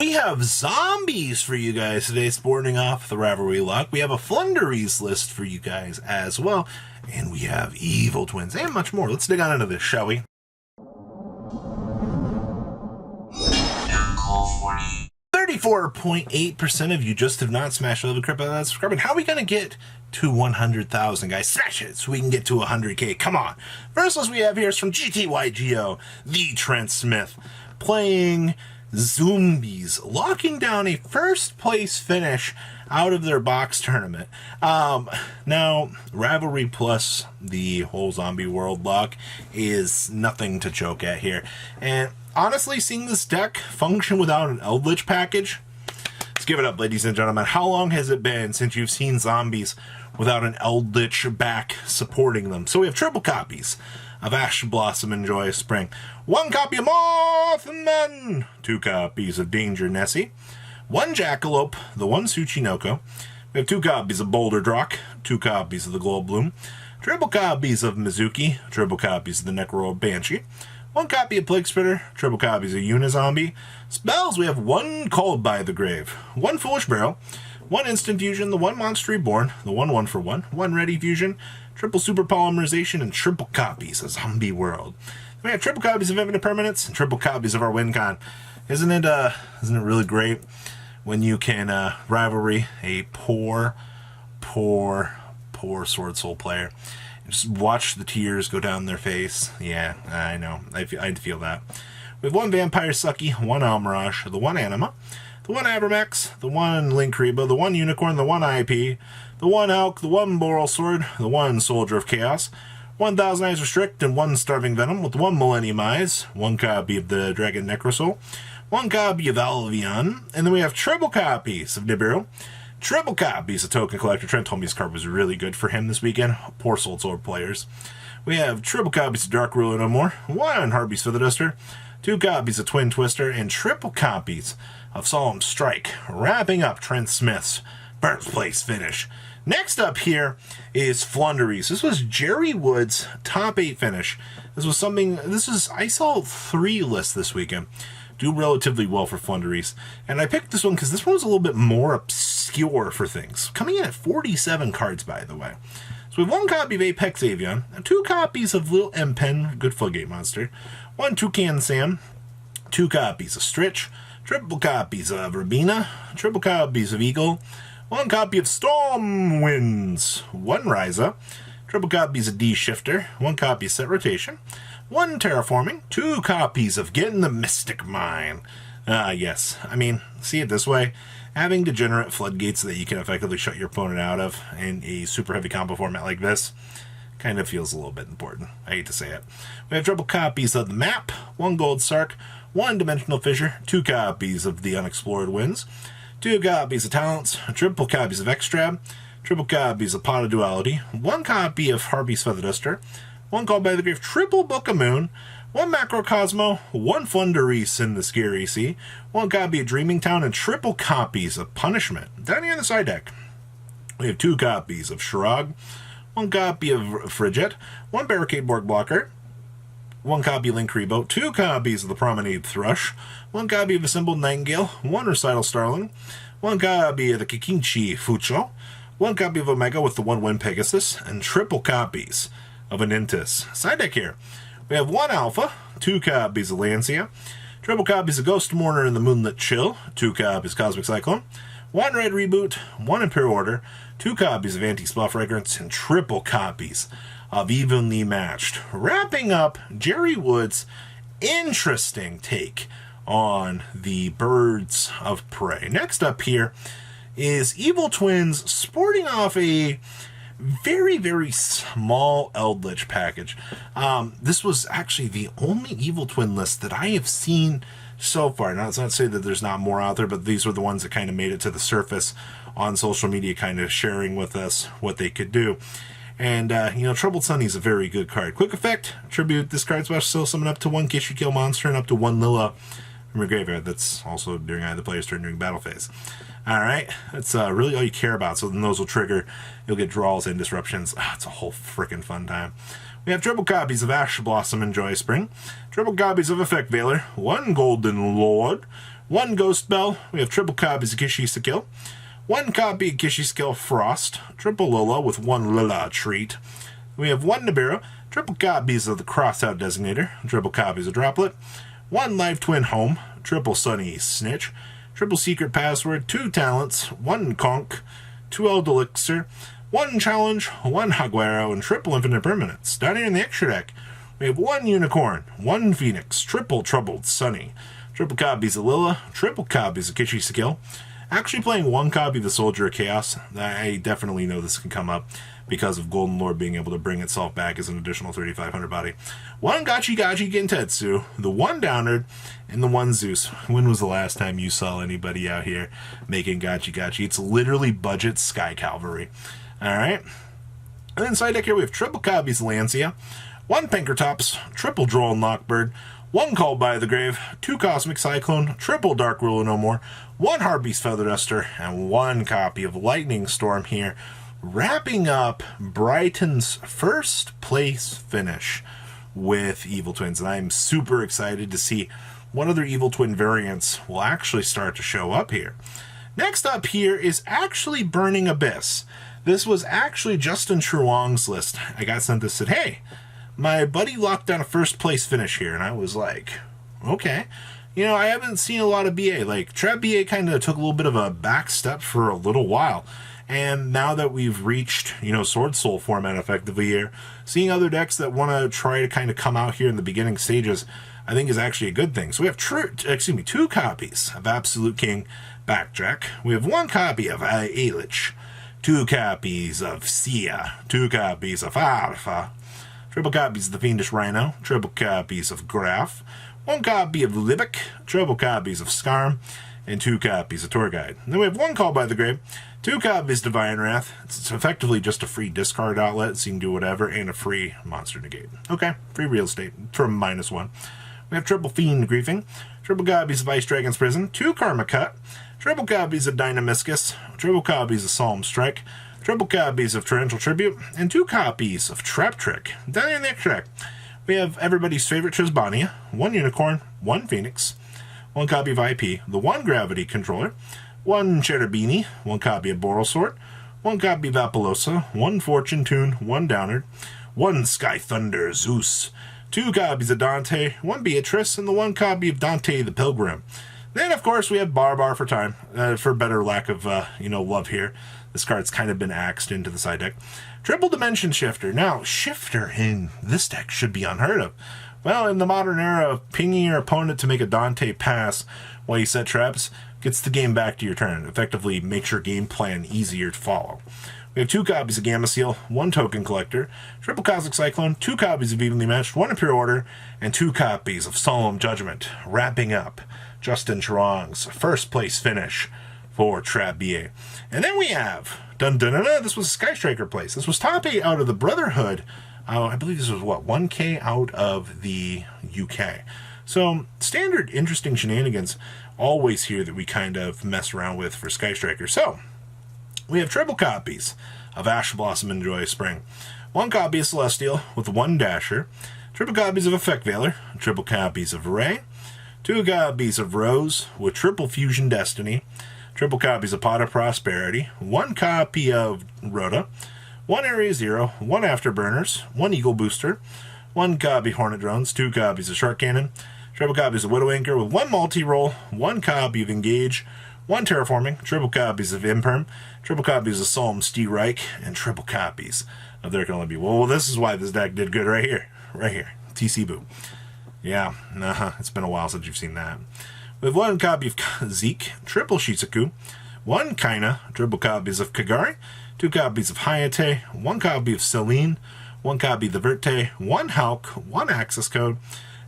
We have zombies for you guys today, sporting off the Rivalry Luck. We have a Floowandereeze list for you guys as well. And we have evil twins and much more. Let's dig on into this, shall we? 34.8% of you just have not smashed the crypto without subscribing. How are we going to get to 100,000, guys? Smash it so we can get to 100K. Come on. First list we have here is from GTYGO, the Trent Smith, playing Zombies, locking down a first place finish out of their box tournament. Now, Rivalry plus the whole zombie world luck is nothing to choke at here. And honestly, seeing this deck function without an Eldritch package, let's give it up, ladies and gentlemen. How long has it been since you've seen zombies without an Eldritch back supporting them? So we have triple copies of Ash Blossom and Joyous Spring, 1 copy of Mothman, 2 copies of Danger Nessie, 1 Jackalope, the 1 Tsuchinoko. We have 2 copies of Boulder Drock, 2 copies of the Glow Bloom, triple copies of Mizuki, triple copies of the Necro Banshee, 1 copy of Plague Spitter, triple copies of Unizombie. Spells, we have 1 Called by the Grave, 1 Foolish Barrel, 1 Instant Fusion, the 1 Monster Reborn, the 1 for 1, 1 Ready Fusion, triple Super Polymerization, and triple copies of Zombie World. We have triple copies of Infinite Permanence and triple copies of our WinCon. Isn't it really great when you can rivalry a poor Sword Soul player? Just watch the tears go down their face. Yeah, I know. I feel that. We have 1 Vampire Sucky, 1 Almirage, the 1 Anima, the 1 Abermax, the 1 Linkriba, the 1 Unicorn, the 1 IP, the 1 Elk, the 1 Boral Sword, the 1 Soldier of Chaos, 1,000 Eyes Restrict, and 1 Starving Venom, with 1 Millennium Eyes, 1 copy of the Dragon Necrosoul, 1 copy of Alvion, and then we have triple copies of Nibiru, triple copies of Token Collector. Trent told me his card was really good for him this weekend. Poor Soul Sword players. We have triple copies of Dark Ruler No More, 1 Harpy's Feather Duster, 2 copies of Twin Twister, and triple copies of Solemn Strike, wrapping up Trent Smith's birthplace finish. Next up here is Floowandereeze. This was Jerry Wood's top 8 finish. I saw 3 lists this weekend do relatively well for Floowandereeze. And I picked this one because this one was a little bit more obscure for things. Coming in at 47 cards, by the way. So we have 1 copy of Apex Avian, 2 copies of Lil M-Pen, good floodgate monster, 1 Toucan Sam, 2 copies of Stritch, triple copies of Rabina, triple copies of Eagle, 1 copy of Storm Winds, 1 Ryza, triple copies of D-Shifter, 1 copy of Set Rotation, 1 Terraforming, 2 copies of Getting the Mystic Mine. Yes, I mean, see it this way, having degenerate floodgates that you can effectively shut your opponent out of in a super heavy combo format like this kind of feels a little bit important. I hate to say it. We have triple copies of the map, 1 Gold Sark, 1 Dimensional Fissure, 2 copies of the Unexplored Winds, 2 copies of Talents, triple copies of Extrab, triple copies of Pot of Duality, 1 copy of Harpy's Feather Duster, 1 Called by the Grave, triple Book of Moon, 1 Macrocosmo, 1 Floowandereeze in the Scary Sea, 1 copy of Dreaming Town, and triple copies of Punishment. Down here in the side deck, we have 2 copies of Shirag, 1 copy of Frigid, 1 Barricade Borg Blocker, 1 copy of Linkribo, 2 copies of the Promenade Thrush, 1 copy of Assembled Nightingale, 1 Recital Starling, 1 copy of the Kikinchi Fucho, 1 copy of Omega with the 1 Wind Pegasus, and triple copies of Anintis. Side deck here, we have 1 Alpha, 2 copies of Lancia, triple copies of Ghost Mourner and the Moonlit Chill, 2 copies of Cosmic Cyclone, 1 Red Reboot, 1 Imperial Order, 2 copies of Anti-Spell Fragrance, and triple copies of Evenly Matched. Wrapping up Jerry Wood's interesting take on the Birds of Prey. Next up here is Evil Twins sporting off a very small Eldritch package. This was actually the only Evil Twin list that I have seen so far. Now, it's not to say that there's not more out there, but these were the ones that kind of made it to the surface on social media, kind of sharing with us what they could do. And, Troubled Sunny is a very good card. Quick effect, tribute this card special, summon up to 1 Kish You Kill monster and up to 1 Lilla from your graveyard. That's also during either player's turn during battle phase. Alright, that's really all you care about, so then those will trigger. You'll get draws and disruptions. It's a whole freaking fun time. We have triple copies of Ash Blossom and Joyous Spring, triple copies of Effect Veiler, 1 Golden Lord, one Ghost Bell. We have triple copies of Kishi Skill. One copy of Kishi Skill Frost. Triple Lola with one Lola Treat. We have one Nibiru. Triple copies of the Crossout Designator. Triple copies of Droplet. One Live Twin Home. Triple Sunny Snitch. Triple Secret Password. Two Talents. One Conk. Two Elixir. One Challenge. One Haguero. And triple Infinite Permanence. Down here in the extra deck, we have one Unicorn. One Phoenix. Triple Troubled Sunny. Triple copies of Lilla. Triple copies of Kishi Skill. Actually playing one copy of the Soldier of Chaos. I definitely know this can come up because of Golden Lord being able to bring itself back as an additional 3,500 body. One Gachi Gentetsu, the one Downard, and the one Zeus. When was the last time you saw anybody out here making Gachi? It's literally budget Sky Cavalry. Alright. And then side deck here we have triple copies of Lancia, one Pinkertops, triple Droll and Lockbird, one Called by the Grave, two Cosmic Cyclone, triple Dark Ruler No More, one Harbeast Feather Duster, and one copy of Lightning Storm here, wrapping up Brighton's first place finish with Evil Twins. And I'm super excited to see what other Evil Twin variants will actually start to show up here. Next up here is actually Burning Abyss. This was actually Justin Truong's list. I got sent this, said, hey, my buddy locked down a first place finish here. And I was like, okay. You know, I haven't seen a lot of BA. Like, Trap BA kind of took a little bit of a back step for a little while. And now that we've reached, you know, Sword Soul format effectively here, seeing other decks that want to try to kind of come out here in the beginning stages, I think is actually a good thing. So we have two copies of Absolute King Backjack. We have one copy of Ailich, two copies of Sia, two copies of Alpha, triple copies of the Fiendish Rhino, triple copies of Graph, one copy of Libic, triple copies of Skarm, and two copies of Tour Guide. And then we have one Call by the Grave, two copies of Divine Wrath. It's effectively just a free discard outlet, so you can do whatever, and a free Monster Negate. Okay, free real estate from -1. We have triple Fiend Griefing, triple copies of Ice Dragon's Prison, two Karma Cut, triple copies of Dynamiscus, triple copies of Psalm Strike, triple copies of Torrential Tribute, and two copies of Trap Trick. Down in the extra deck, we have everybody's favorite Trisbania, one Unicorn, one Phoenix, one copy of IP, the one Gravity Controller, one Cherubini, one copy of Boral Sword, one copy of Apollosa, one Fortune Tune, one Downard, one Sky Thunder Zeus, two copies of Dante, one Beatrice, and the one copy of Dante the Pilgrim. Then, of course, we have Barbar for time, for better lack of, love here. This card's kind of been axed into the side deck. Triple Dimension Shifter. Now, Shifter in this deck should be unheard of. Well, in the modern era of pinging your opponent to make a Dante pass while you set traps, gets the game back to your turn. Effectively makes your game plan easier to follow. We have two copies of Gamma Seal, one Token Collector, triple Cosmic Cyclone, two copies of Evenly Matched, one Imperial Order, and two copies of Solemn Judgment, wrapping up Justin Truong's first place finish for Trap BA. And then we have, this was a Sky Striker place. This was top 8 out of the Brotherhood. I believe this was, 1K out of the UK. So, standard interesting shenanigans always here that we kind of mess around with for Sky Striker. So, we have triple copies of Ash Blossom and Joyous Spring, one copy of Celestial with one Dasher, triple copies of Effect Veiler, triple copies of Ray, two copies of Rose with triple Fusion Destiny, triple copies of Pot of Prosperity, one copy of Rhoda, one Area Zero, one Afterburners, one Eagle Booster, one copy of Hornet Drones, two copies of Shark Cannon, triple copies of Widow Anchor with one multi-roll, one copy of Engage, one Terraforming, triple copies of Imperm, triple copies of Psalm Reich, and triple copies of There Can Only Be. Well, this is why this deck did good right here. TC Boo. Yeah, it's been a while since you've seen that. We have one copy of Zeke, triple Shizuku, one Kaina, triple copies of Kagari, two copies of Hayate, one copy of Celine, one copy of the Verte, one Hulk, one Access Code,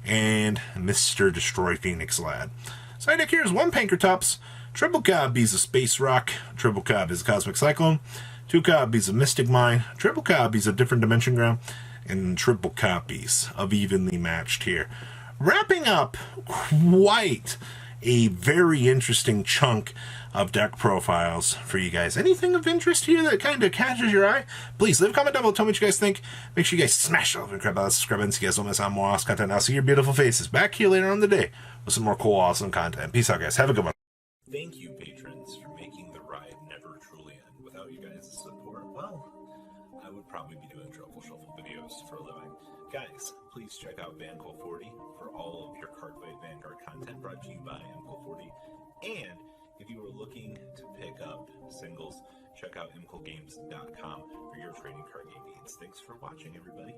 and Mr. Destroy Phoenix Lad. Side deck here is one Pankratops, triple copies of Space Rock, triple copies of Cosmic Cyclone, two copies of Mystic Mine, triple copies of Different Dimension Ground, and triple copies of Evenly Matched here. Wrapping up quite a very interesting chunk of deck profiles for you guys. Anything of interest here that kind of catches your eye? Please leave a comment down below. Tell me what you guys think. Make sure you guys smash the like button, subscribe, and so you guys don't miss out on more awesome content. I'll see your beautiful faces back here later on the day with some more cool, awesome content. Peace out, guys. Have a good one. Thank you, patrons, for making the ride never truly end. Without you guys' support, well, I would probably be doing Truffle Shuffle videos for a living. Guys, please check out Vanquill40 for all of your Cardfight Vanguard content brought to you by Vanquill40. And if you are looking to pick up singles, check out mquillgames.com for your trading card game needs. Thanks for watching, everybody.